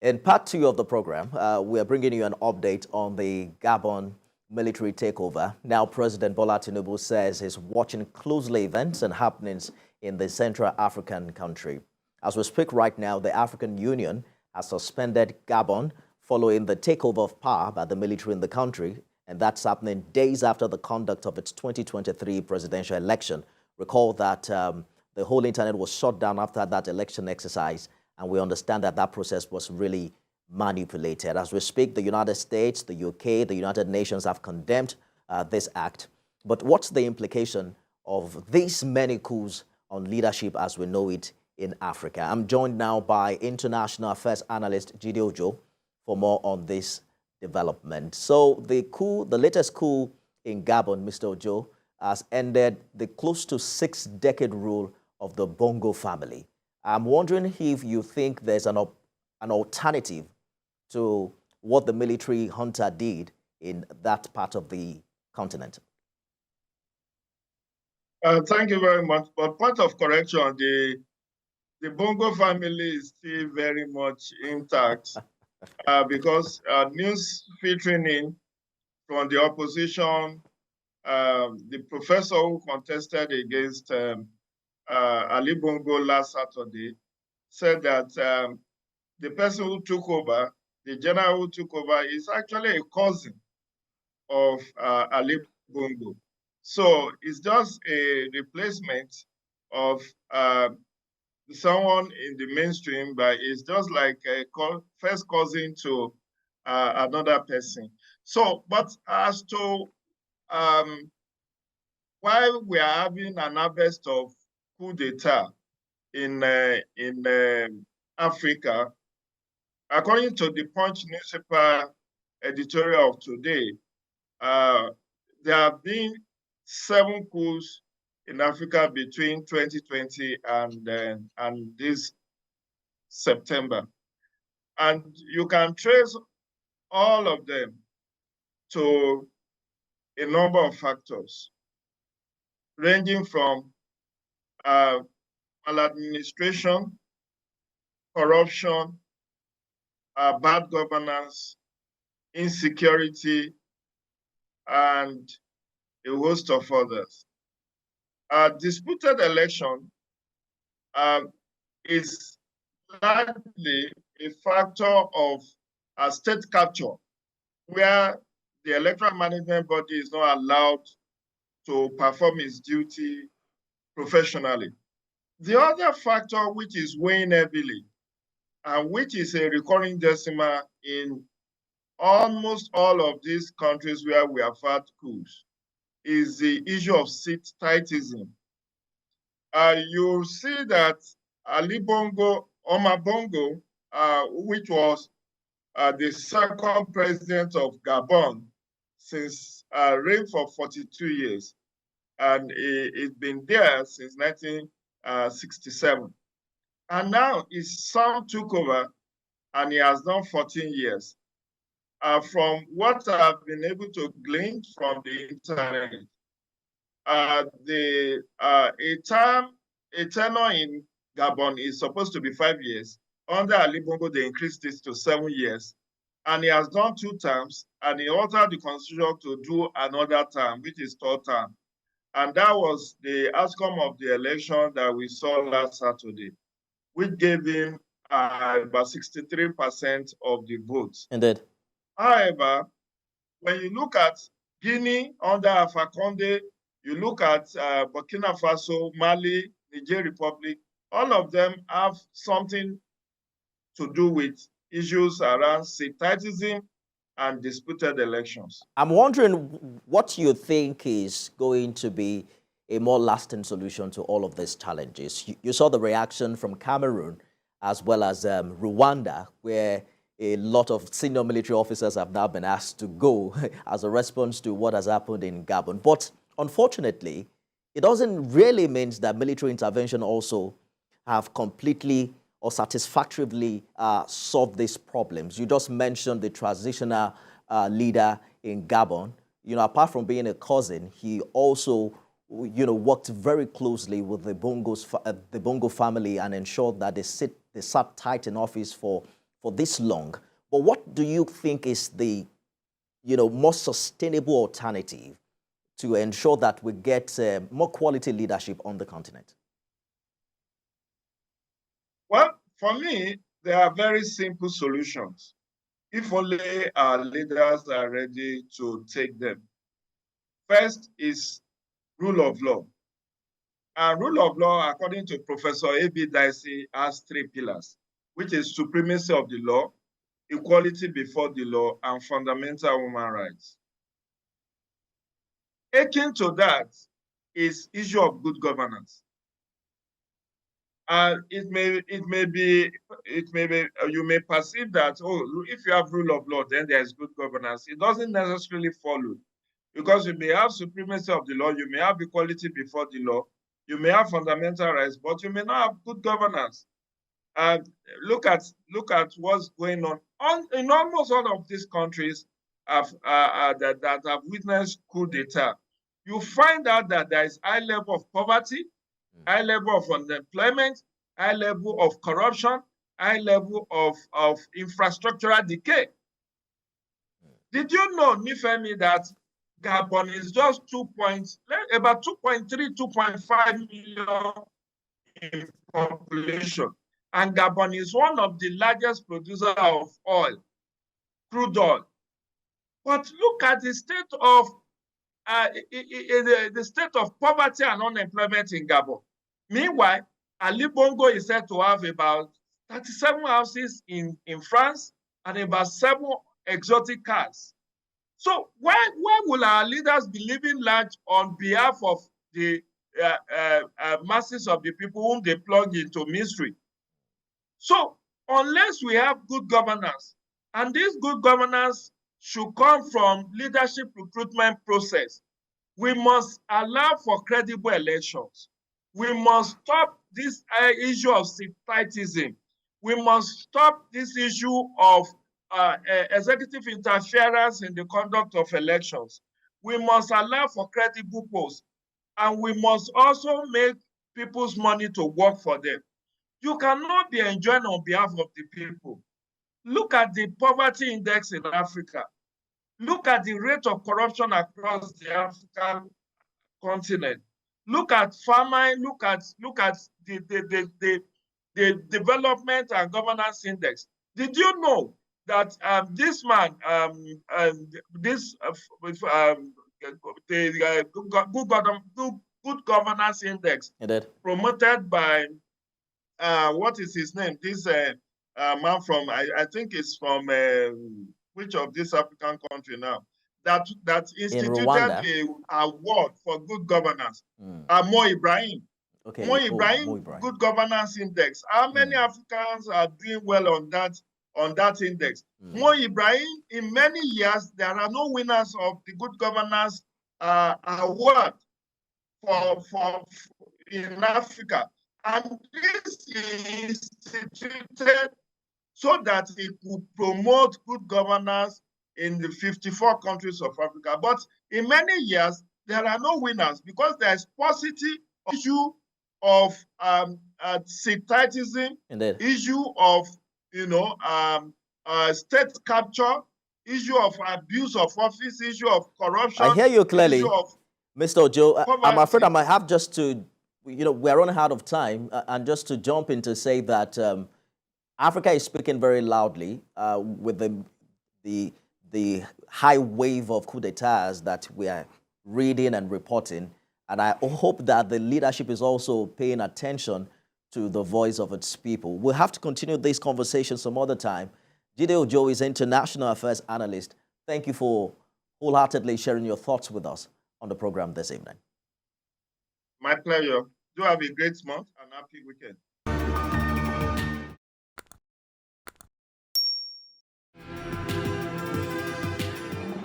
In part two of the program, we are bringing you an update on the Gabon military takeover. Now, President Bola Tinubu says he's watching closely events and happenings in the Central African country. As we speak right now, the African Union has suspended Gabon following the takeover of power by the military in the country, and that's happening days after the conduct of its 2023 presidential election. Recall that the whole internet was shut down after that election exercise, and we understand that that process was really manipulated. As we speak, the United States, the UK, the United Nations have condemned this act. But what's the implication of these many coups on leadership as we know it in Africa? I'm joined now by international affairs analyst Jide Ojo for more on this development. So the latest coup in Gabon, Mr. Ojo, has ended the close to 6-decade rule of the Bongo family. I'm wondering if you think there's an alternative to what the military junta did in that part of the continent. Thank you very much. But point of correction, the Bongo family is still very much intact because news filtering in from the opposition, the professor who contested against Ali Bongo last Saturday said that the person who took over, the general who took over, is actually a cousin of Ali Bongo. So it's just a replacement of someone in the mainstream, but it's just like a first cousin to another person. So, but as to why we are having an harvest of coup d'etat in Africa, according to the Punch newspaper editorial of today, there have been 7 coups in Africa between 2020 and this September. And you can trace all of them to a number of factors, ranging from maladministration, corruption, bad governance, insecurity, and a host of others. Disputed election is largely a factor of state capture, where the electoral management body is not allowed to perform its duty professionally. The other factor which is weighing heavily, and which is a recurring decimal in almost all of these countries where we have had coups, is the issue of seat titlism. You see that Ali Bongo, Omar Bongo, which was the second president of Gabon since reigned for 42 years, and it's been there since 1967. And now his son took over, and he has done 14 years. From what I've been able to glean from the internet, a tenure in Gabon is supposed to be 5 years. Under Ali Bongo, they increased it to 7 years. And he has done 2 terms, and he altered the constitution to do another term, which is 3rd term. And that was the outcome of the election that we saw last Saturday, which gave him about 63% of the votes. Indeed. However, when you look at Guinea under Alpha Conde, you look at Burkina Faso, Mali, Niger Republic, all of them have something to do with issues around sectarianism and disputed elections. I'm wondering what you think is going to be a more lasting solution to all of these challenges. You saw the reaction from Cameroon as well as Rwanda, where a lot of senior military officers have now been asked to go as a response to what has happened in Gabon. But unfortunately, it doesn't really mean that military intervention also have completely or satisfactorily solved these problems. You just mentioned the transitional leader in Gabon. You know, apart from being a cousin, he also, you know, worked very closely with the Bongo family and ensured that they sat tight in office for for this long. But what do you think is the, more sustainable alternative to ensure that we get more quality leadership on the continent? Well, for me, there are very simple solutions, if only our leaders are ready to take them. First is rule of law. And rule of law, according to Professor A.B. Dicey, has three pillars, which is supremacy of the law, equality before the law, and fundamental human rights. Akin to that is issue of good governance. You may perceive that, if you have rule of law, then there's good governance. It doesn't necessarily follow, because you may have supremacy of the law, you may have equality before the law, you may have fundamental rights, but you may not have good governance. Look at what's going on in almost all of these countries that have witnessed coup d'etat. You find out that there is high level of poverty, high level of unemployment, high level of corruption, high level of infrastructural decay. Did you know, Nifemi, that Gabon is just about 2.3, 2.5 million in population, and Gabon is one of the largest producers of oil, crude oil. But look at the state of poverty and unemployment in Gabon. Meanwhile, Ali Bongo is said to have about 37 houses in France and about 7 exotic cars. So why will our leaders be living large on behalf of the masses of the people whom they plug into misery? So unless we have good governance, and this good governance should come from leadership recruitment process, we must allow for credible elections. We must stop this issue of sectorialism. We must stop this issue of executive interference in the conduct of elections. We must allow for credible polls, and we must also make people's money to work for them. You cannot be enjoined on behalf of the people. Look at the poverty index in Africa. Look at the rate of corruption across the African continent. Look at famine. Look at the development and governance index. Did you know that this man, good governance index, promoted by what is his name? This man from I think it's from which of this African country now? That instituted an award for good governance. Mo Ibrahim. Okay. Mo Ibrahim, Good Governance Index. How many Africans are doing well on that index? Mo Ibrahim, in many years, there are no winners of the Good Governance award for in Africa. And this is instituted so that it could promote good governance in the 54 countries of Africa. But in many years, there are no winners because there is paucity of issue of sectorialism, issue of state capture, issue of abuse of office, issue of corruption. I hear you clearly, Mr. Ojo. I'm afraid I might have just to, we're running out of time, and just to jump in to say that Africa is speaking very loudly with the high wave of coup d'etats that we are reading and reporting. And I hope that the leadership is also paying attention to the voice of its people. We'll have to continue this conversation some other time. Jide Ojo is international affairs analyst. Thank you for wholeheartedly sharing your thoughts with us on the program this evening. My pleasure. Do have a great month and happy weekend.